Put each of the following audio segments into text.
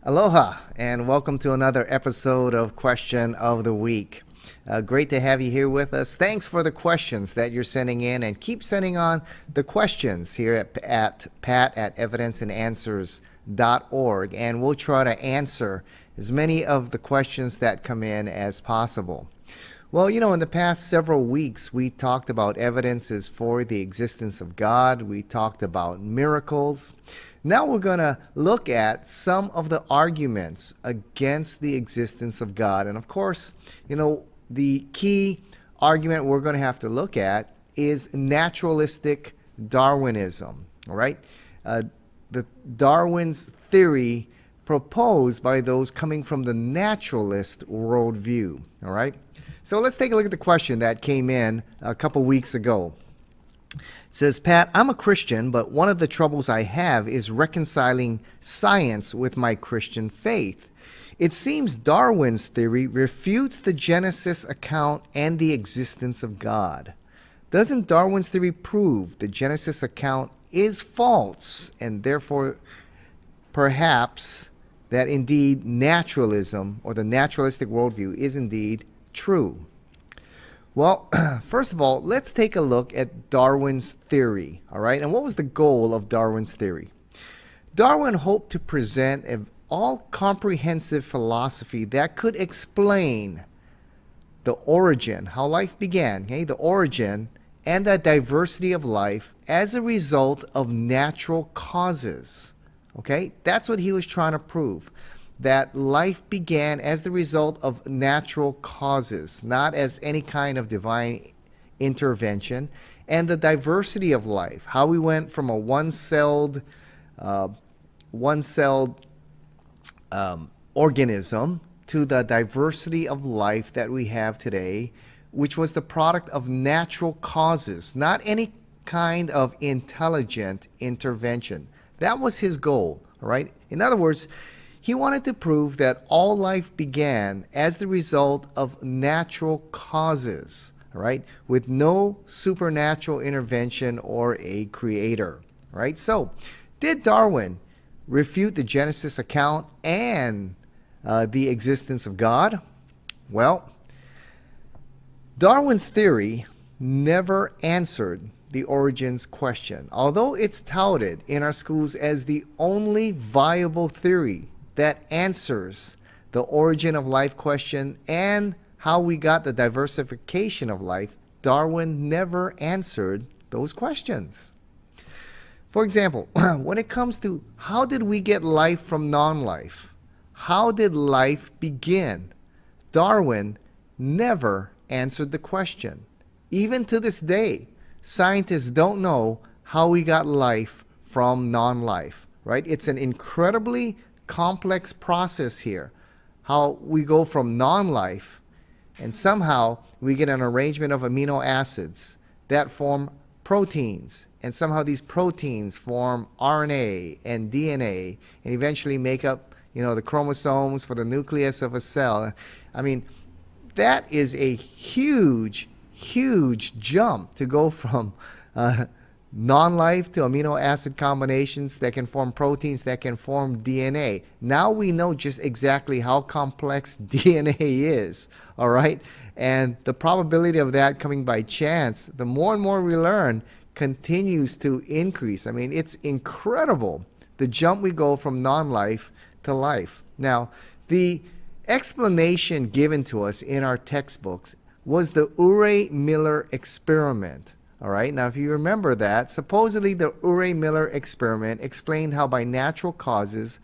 Aloha, and welcome to another episode of Question of the Week. Great to have you here with us. Thanks for the questions that you're sending in, and keep sending on the questions here at pat@evidenceandanswers.org, and we'll try to answer as many of the questions that come in as possible. Well, in the past several weeks, we talked about evidences for the existence of God. We talked about miracles. Now we're going to look at some of the arguments against the existence of God. And of course, the key argument we're going to have to look at is naturalistic Darwinism. All right? The Darwin's theory proposed by those coming from the naturalist worldview. All right? So let's take a look at the question that came in a couple weeks ago. It says, Pat, I'm a Christian, but one of the troubles I have is reconciling science with my Christian faith. It seems Darwin's theory refutes the Genesis account and the existence of God. Doesn't Darwin's theory prove the Genesis account is false, and therefore perhaps that indeed naturalism or the naturalistic worldview is indeed true? Well, first of all, let's take a look at Darwin's theory, all right? And what was the goal of Darwin's theory? Darwin hoped to present an all-comprehensive philosophy that could explain the origin, how life began, okay? The origin and the diversity of life as a result of natural causes, okay? That's what he was trying to prove. That life began as the result of natural causes, not as any kind of divine intervention, and the diversity of life, how we went from a one-celled organism to the diversity of life that we have today, which was the product of natural causes, not any kind of intelligent intervention. That was his goal, all right? In other words, he wanted to prove that all life began as the result of natural causes, right, with no supernatural intervention or a creator, right? So, did Darwin refute the Genesis account and the existence of God? Well, Darwin's theory never answered the origins question, although it's touted in our schools as the only viable theory that answers the origin of life question and how we got the diversification of life. Darwin never answered those questions. For example, when it comes to how did we get life from non-life? How did life begin? Darwin never answered the question. Even to this day, scientists don't know how we got life from non-life, right? It's an incredibly complex process here, how we go from non-life and somehow we get an arrangement of amino acids that form proteins, and somehow these proteins form RNA and DNA and eventually make up the chromosomes for the nucleus of a cell. I mean, that is a huge jump to go from non-life to amino acid combinations that can form proteins that can form DNA. Now we know just exactly how complex DNA is, all right? And the probability of that coming by chance, the more and more we learn, continues to increase. I mean, it's incredible the jump we go from non-life to life. Now, the explanation given to us in our textbooks was the Urey-Miller experiment. All right, now if you remember that, supposedly the Urey-Miller experiment explained how by natural causes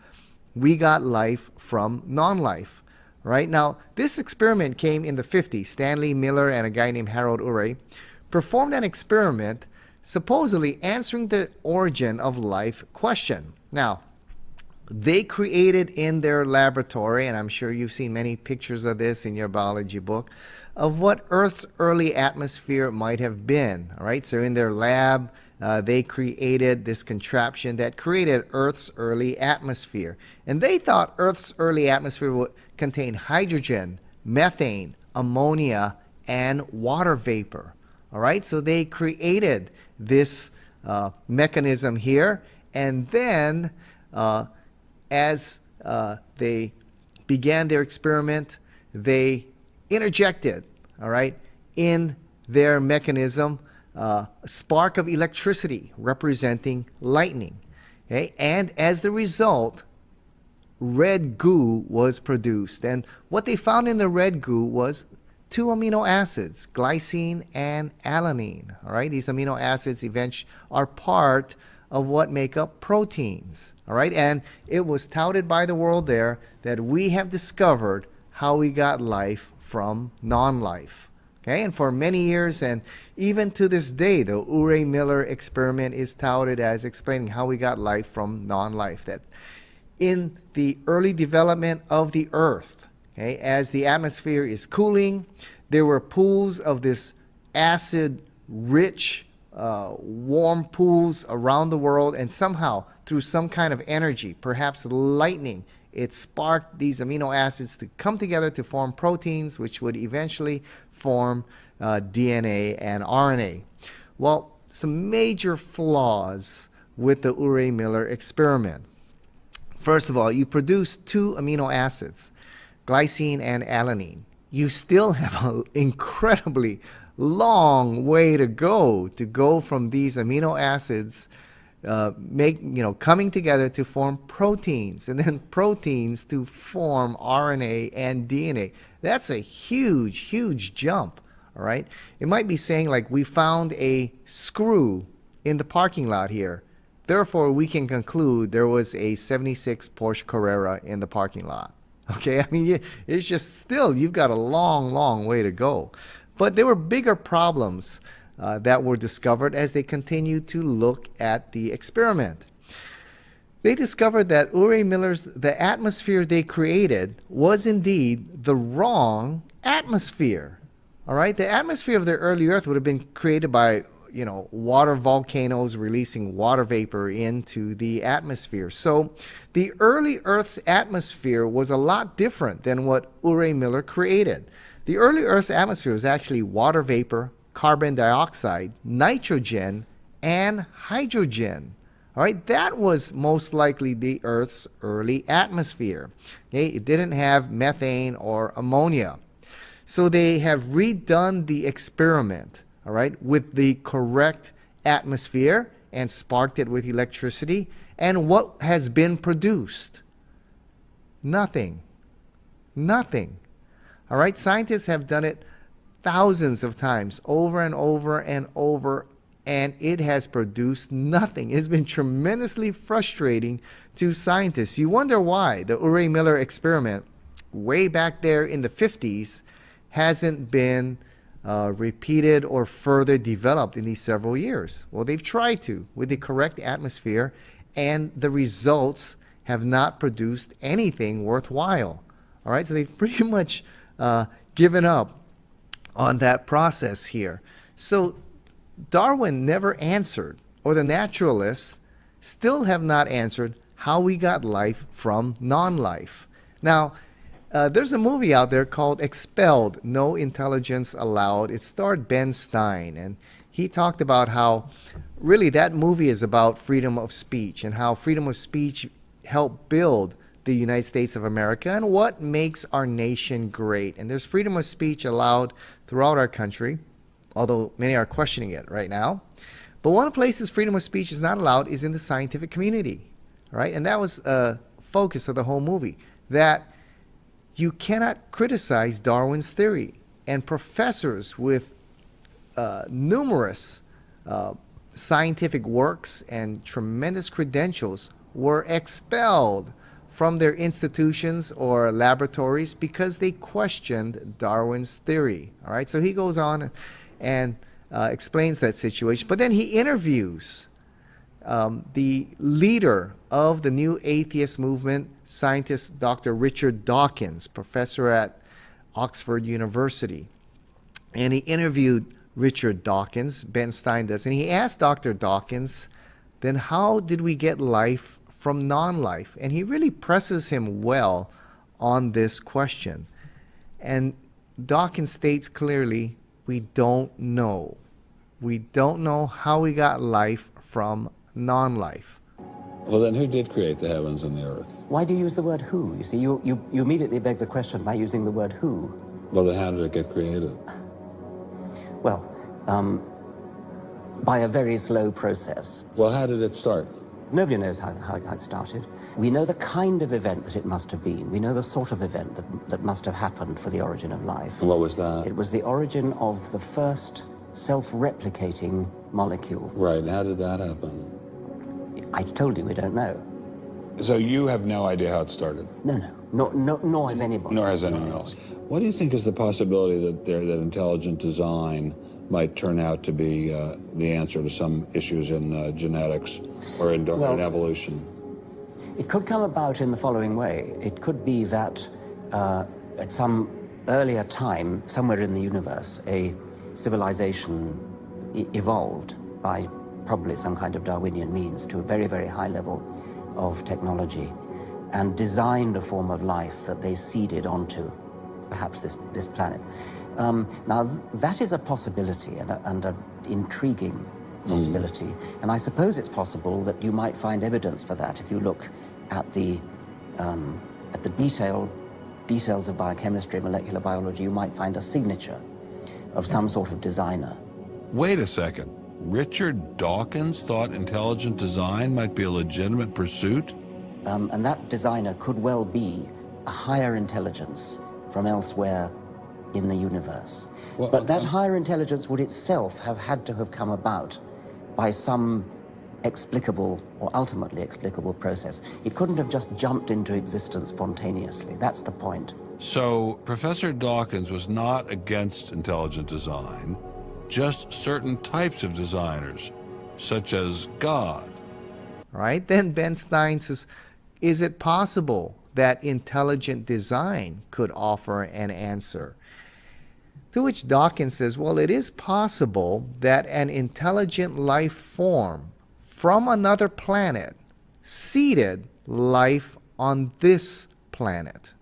we got life from non-life. Right, now this experiment came in the 50s. Stanley Miller and a guy named Harold Urey performed an experiment supposedly answering the origin of life question. Now, they created in their laboratory, and I'm sure you've seen many pictures of this in your biology book, of what Earth's early atmosphere might have been. All right, so in their lab, they created this contraption that created Earth's early atmosphere. And they thought Earth's early atmosphere would contain hydrogen, methane, ammonia, and water vapor. All right, so they created this mechanism here, and then as they began their experiment, they interjected, all right, in their mechanism a spark of electricity representing lightning. Okay? And as the result, red goo was produced. And what they found in the red goo was two amino acids, glycine and alanine. All right, these amino acids eventually are part of what make up proteins. All right, and it was touted by the world there that we have discovered how we got life from non-life. Okay, and for many years and even to this day, the Urey-Miller experiment is touted as explaining how we got life from non-life. That in the early development of the Earth, okay, as the atmosphere is cooling, there were pools of this acid-rich, warm pools around the world, and somehow, through some kind of energy, perhaps lightning, it sparked these amino acids to come together to form proteins, which would eventually form DNA and RNA. Well, some major flaws with the Urey-Miller experiment. First of all, you produce two amino acids, glycine and alanine. You still have an incredibly long way to go from these amino acids coming together to form proteins, and then proteins to form RNA and DNA. That's a huge, huge jump. All right. It might be saying like we found a screw in the parking lot here. Therefore, we can conclude there was a 76 Porsche Carrera in the parking lot. Okay, I mean, it's just still, you've got a long, long way to go. But there were bigger problems that were discovered as they continued to look at the experiment. They discovered that the atmosphere they created was indeed the wrong atmosphere. All right, the atmosphere of the early Earth would have been created by water volcanoes releasing water vapor into the atmosphere. So the early Earth's atmosphere was a lot different than what Urey-Miller created. The early Earth's atmosphere was actually water vapor, carbon dioxide, nitrogen, and hydrogen. All right, that was most likely the Earth's early atmosphere. Okay, it didn't have methane or ammonia. So they have redone the experiment, all right, with the correct atmosphere and sparked it with electricity. And what has been produced? Nothing. Nothing. All right, scientists have done it thousands of times, over and over and over, and it has produced nothing. It's been tremendously frustrating to scientists. You wonder why the Urey-Miller experiment, way back there in the 50s, hasn't been repeated or further developed in these several years. Well, they've tried to with the correct atmosphere, and the results have not produced anything worthwhile. All right, so they've pretty much given up on that process here. So Darwin never answered, or the naturalists still have not answered, how we got life from non-life. Now, there's a movie out there called Expelled, No Intelligence Allowed. It starred Ben Stein, and he talked about how really that movie is about freedom of speech and how freedom of speech helped build the United States of America and what makes our nation great. And there's freedom of speech allowed throughout our country, although many are questioning it right now. But one of the places freedom of speech is not allowed is in the scientific community, right? And that was a focus of the whole movie, that you cannot criticize Darwin's theory. And professors with numerous scientific works and tremendous credentials were expelled from their institutions or laboratories because they questioned Darwin's theory. All right, so he goes on and explains that situation. But then he interviews the leader of the new atheist movement, scientist Dr. Richard Dawkins, professor at Oxford University. And he interviewed Richard Dawkins, Ben Stein does, and he asked Dr. Dawkins, then how did we get life from non-life? And he really presses him well on this question. And Dawkins states clearly, we don't know. We don't know how we got life from non-life. Well, then who did create the heavens and the earth? Why do you use the word who? You see, you immediately beg the question by using the word who. Well, then how did it get created? Well, by a very slow process. Well, how did it start? Nobody knows how it started. We know the kind of event that it must have been. We know the sort of event that must have happened for the origin of life. And what was that? It was the origin of the first self-replicating molecule. Right, and how did that happen? I told you we don't know. So you have no idea how it started? No, nor has anybody. Nor has anyone else. What do you think is the possibility that intelligent design might turn out to be the answer to some issues in genetics or in evolution? It could come about in the following way. It could be that at some earlier time, somewhere in the universe, a civilization evolved by probably some kind of Darwinian means to a very, very high level of technology and designed a form of life that they seeded onto perhaps this planet. Now, that is a possibility and an intriguing possibility. And I suppose it's possible that you might find evidence for that if you look at the details of biochemistry, molecular biology. You might find a signature of some sort of designer. Wait a second. Richard Dawkins thought intelligent design might be a legitimate pursuit? And that designer could well be a higher intelligence from elsewhere in the universe. Well, but that higher intelligence would itself have had to have come about by some explicable or ultimately explicable process. It couldn't have just jumped into existence spontaneously. That's the point. So Professor Dawkins was not against intelligent design, just certain types of designers, such as God. All right, then Ben Stein says, is it possible that intelligent design could offer an answer? To which Dawkins says, well, it is possible that an intelligent life form from another planet seeded life on this planet.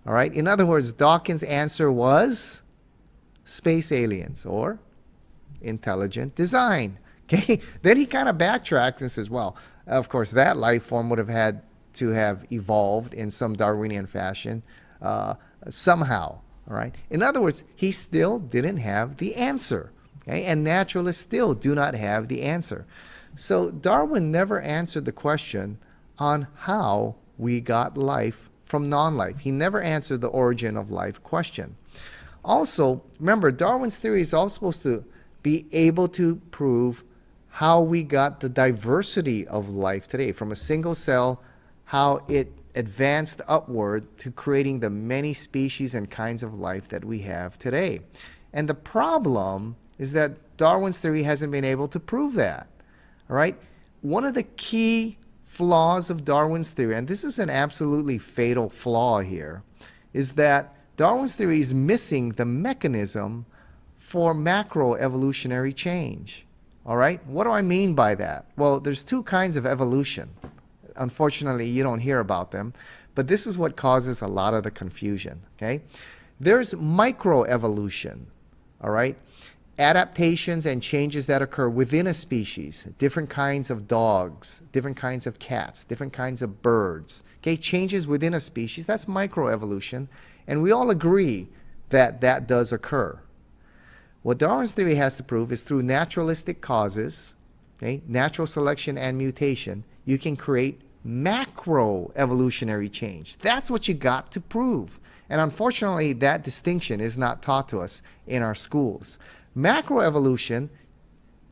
All right, in other words, Dawkins' answer was space aliens or intelligent design. Okay, then he kind of backtracks and says, well, of course, that life form would have had to have evolved in some Darwinian fashion somehow. All right. In other words, he still didn't have the answer. Okay? And naturalists still do not have the answer. So Darwin never answered the question on how we got life from non-life. He never answered the origin of life question. Also, remember, Darwin's theory is also supposed to be able to prove how we got the diversity of life today from a single cell, how it advanced upward to creating the many species and kinds of life that we have today. And the problem is that Darwin's theory hasn't been able to prove that. All right? One of the key flaws of Darwin's theory, and this is an absolutely fatal flaw here, is that Darwin's theory is missing the mechanism for macroevolutionary change. All right? What do I mean by that? Well, there's two kinds of evolution. Unfortunately, you don't hear about them, but this is what causes a lot of the confusion, okay? There's microevolution, all right? Adaptations and changes that occur within a species, different kinds of dogs, different kinds of cats, different kinds of birds, okay? Changes within a species, that's microevolution, and we all agree that that does occur. What Darwin's theory has to prove is through naturalistic causes, okay, natural selection and mutation, you can create macroevolutionary change. That's what you got to prove. And unfortunately, that distinction is not taught to us in our schools. Macroevolution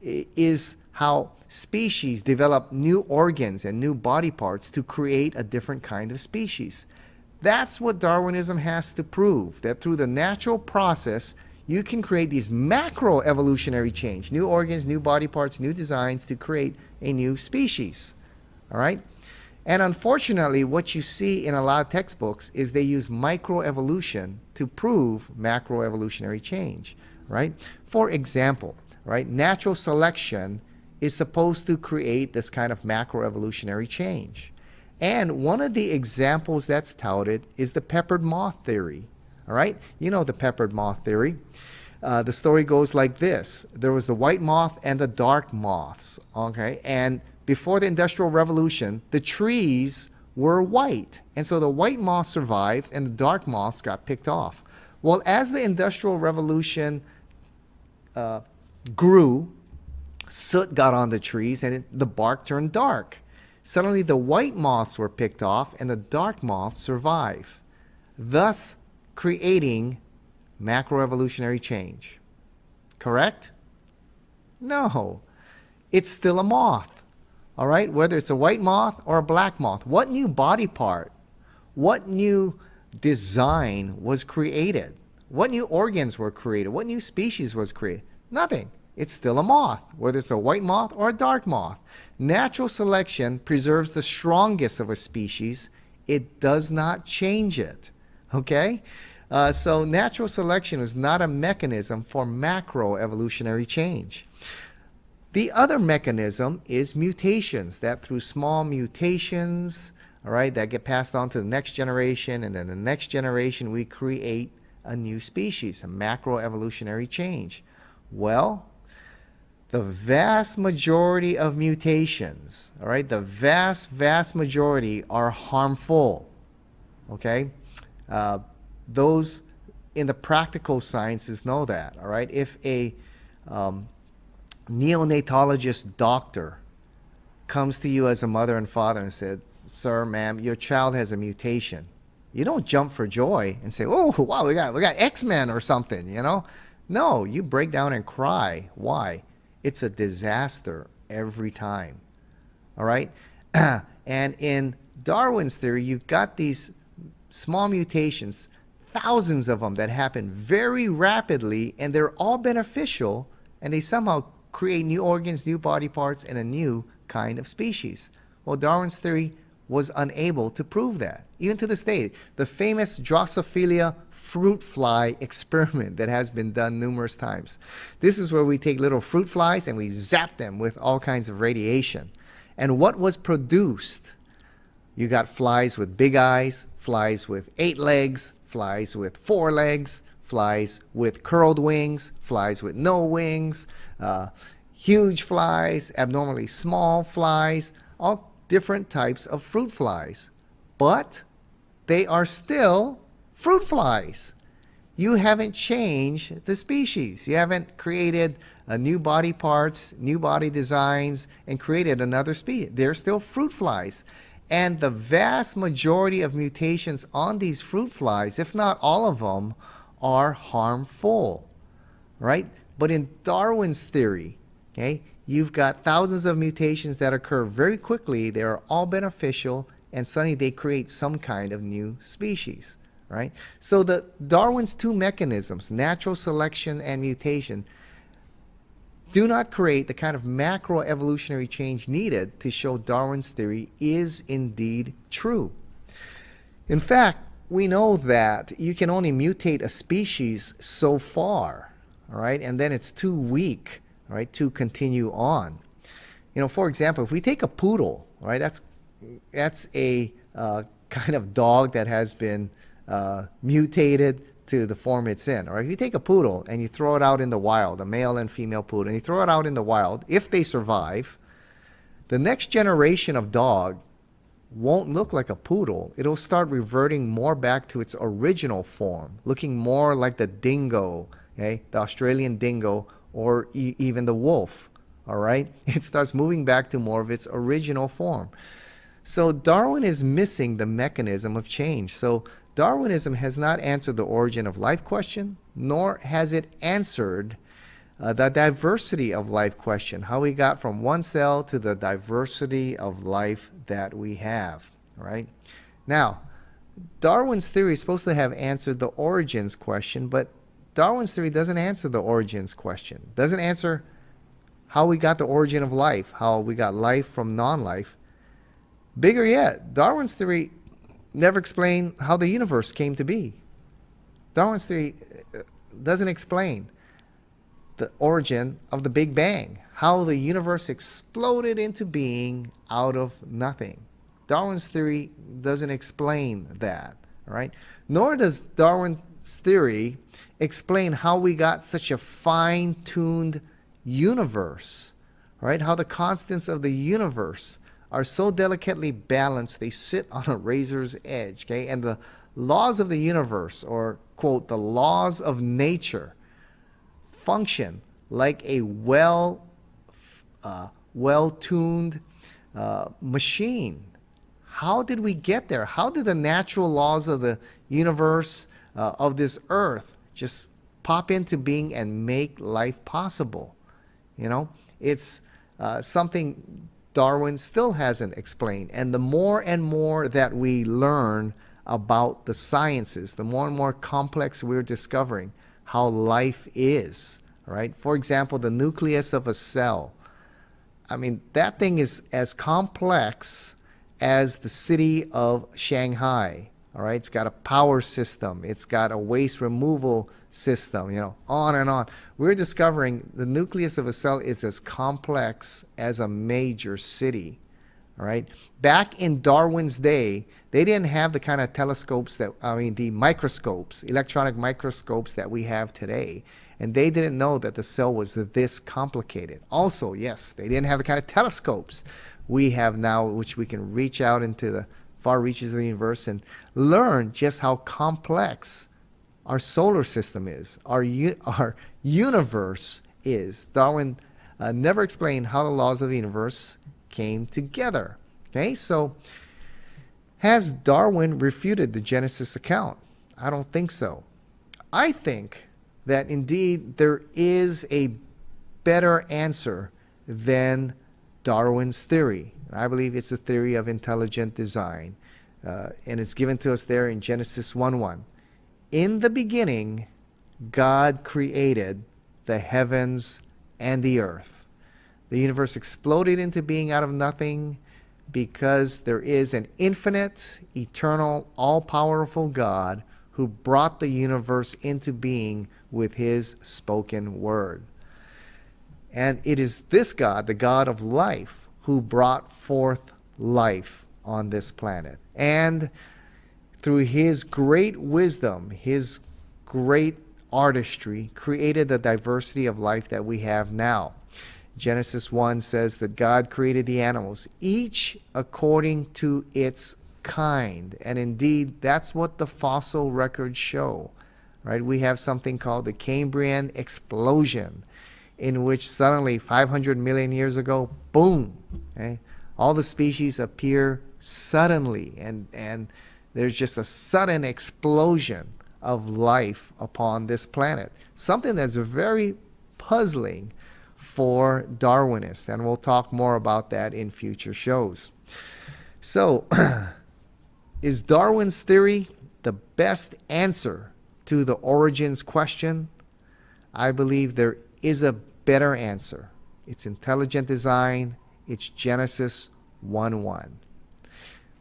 is how species develop new organs and new body parts to create a different kind of species. That's what Darwinism has to prove, that through the natural process, you can create these macroevolutionary change, new organs, new body parts, new designs to create a new species. All right? And unfortunately, what you see in a lot of textbooks is they use microevolution to prove macroevolutionary change, right? For example, right, natural selection is supposed to create this kind of macroevolutionary change. And one of the examples that's touted is the peppered moth theory, all right? You know the peppered moth theory. The story goes like this. There was the white moth and the dark moths, okay? And before the Industrial Revolution, the trees were white. And so the white moths survived and the dark moths got picked off. Well, as the Industrial Revolution grew, soot got on the trees and the bark turned dark. Suddenly the white moths were picked off and the dark moths survived, thus creating macroevolutionary change. Correct? No. It's still a moth. All right? Whether it's a white moth or a black moth. What new body part, what new design was created? What new organs were created? What new species was created? Nothing. It's still a moth, whether it's a white moth or a dark moth. Natural selection preserves the strongest of a species. It does not change it. Okay? So natural selection is not a mechanism for macroevolutionary change. The other mechanism is mutations, that through small mutations, all right, that get passed on to the next generation, and then the next generation we create a new species, a macroevolutionary change. Well, the vast majority of mutations, all right, the vast majority are harmful, okay? Those in the practical sciences know that, all right? If a neonatologist doctor comes to you as a mother and father and said, "Sir, ma'am, your child has a mutation," you don't jump for joy and say, "Oh, wow, we got X-Men or something," you know? No, you break down and cry. Why? It's a disaster every time. All right? And in Darwin's theory, you've got these small mutations, thousands of them that happen very rapidly, and they're all beneficial, and they somehow create new organs, new body parts, and a new kind of species. Well, Darwin's theory was unable to prove that. Even to this day, the famous Drosophila fruit fly experiment that has been done numerous times. This is where we take little fruit flies and we zap them with all kinds of radiation. And what was produced? You got flies with big eyes, flies with 8 legs, flies with 4 legs, flies with curled wings, flies with no wings, huge flies, abnormally small flies, all different types of fruit flies. But they are still fruit flies. You haven't changed the species. You haven't created new body parts, new body designs, and created another species. They're still fruit flies. And the vast majority of mutations on these fruit flies, if not all of them, are harmful, right? But in Darwin's theory, okay, you've got thousands of mutations that occur very quickly. They are all beneficial, and suddenly they create some kind of new species, right? So the Darwin's two mechanisms, natural selection and mutation, do not create the kind of macroevolutionary change needed to show Darwin's theory is indeed true. In fact, we know that you can only mutate a species so far, all right, and then it's too weak, all right, to continue on. You know, for example, if we take a poodle, all right, that's a kind of dog that has been mutated to the form it's in. Or if you take a poodle and you throw it out in the wild, a male and female poodle, and you throw it out in the wild, if they survive, the next generation of dog won't look like a poodle. It'll start reverting more back to its original form, looking more like the dingo, okay, the Australian dingo, or even the wolf, all right? It starts moving back to more of its original form. So Darwin is missing the mechanism of change. So Darwinism has not answered the origin of life question, nor has it answered the diversity of life question, how we got from one cell to the diversity of life that we have, right? Now, Darwin's theory is supposed to have answered the origins question, but Darwin's theory doesn't answer the origins question, doesn't answer how we got the origin of life, how we got life from non-life. Bigger yet, Darwin's theory never explained how the universe came to be. Darwin's theory doesn't explain the origin of the Big Bang, how the universe exploded into being out of nothing. Darwin's theory doesn't explain that, all right? Nor does Darwin's theory explain how we got such a fine-tuned universe, right? How the constants of the universe are so delicately balanced, they sit on a razor's edge, okay? And the laws of the universe, or quote, the laws of nature, function like a well-tuned machine. How did we get there? How did the natural laws of the universe, of this earth, just pop into being and make life possible? You know, it's something Darwin still hasn't explained. And the more and more that we learn about the sciences, the more and more complex we're discovering how life is, right? For example, the nucleus of a cell. I mean, that thing is as complex as the city of Shanghai, all right? It's got a power system. It's got a waste removal system, you know, on and on. We're discovering the nucleus of a cell is as complex as a major city, all right? Back in Darwin's day, they didn't have the kind of telescopes the microscopes, electronic microscopes that we have today. And they didn't know that the cell was this complicated. Also, yes, they didn't have the kind of telescopes we have now, which we can reach out into the far reaches of the universe and learn just how complex our solar system is, our universe is. Darwin never explained how the laws of the universe came together. Okay, so has Darwin refuted the Genesis account? I don't think so. I think that indeed there is a better answer than Darwin's theory. I believe it's a theory of intelligent design. And it's given to us there in Genesis 1:1. In the beginning, God created the heavens and the earth. The universe exploded into being out of nothing because there is an infinite, eternal, all-powerful God who brought the universe into being with his spoken word. And it is this God, the God of life, who brought forth life on this planet. And through his great wisdom, his great artistry, created the diversity of life that we have now. Genesis 1 says that God created the animals, each according to its kind. And indeed, that's what the fossil records show, right? We have something called the Cambrian explosion, in which suddenly 500 million years ago, boom, okay, all the species appear suddenly, and there's just a sudden explosion of life upon this planet. Something that's very puzzling for Darwinists, and we'll talk more about that in future shows. So, is Darwin's theory the best answer to the origins question? I believe there is a better answer. It's intelligent design. It's Genesis 1:1.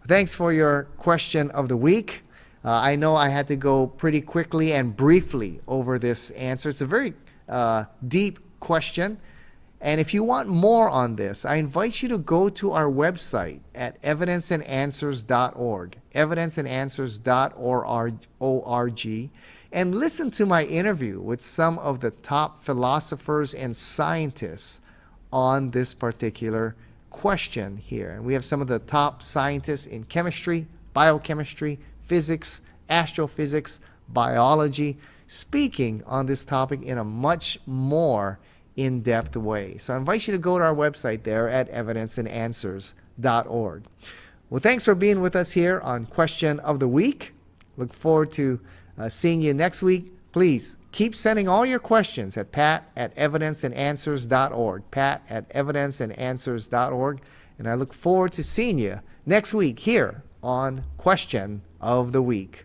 Thanks for your question of the week. I know I had to go pretty quickly and briefly over this answer. It's a very deep question. And if you want more on this, I invite you to go to our website at evidenceandanswers.org, evidenceandanswers.org, and listen to my interview with some of the top philosophers and scientists on this particular question here. And we have some of the top scientists in chemistry, biochemistry, physics, astrophysics, biology, speaking on this topic in a much more in-depth way. So I invite you to go to our website there at evidenceandanswers.org. Well, thanks for being with us here on Question of the Week. Look forward to seeing you next week. Please keep sending all your questions at pat@evidenceandanswers.org, pat@evidenceandanswers.org, and I look forward to seeing you next week here on Question of the Week.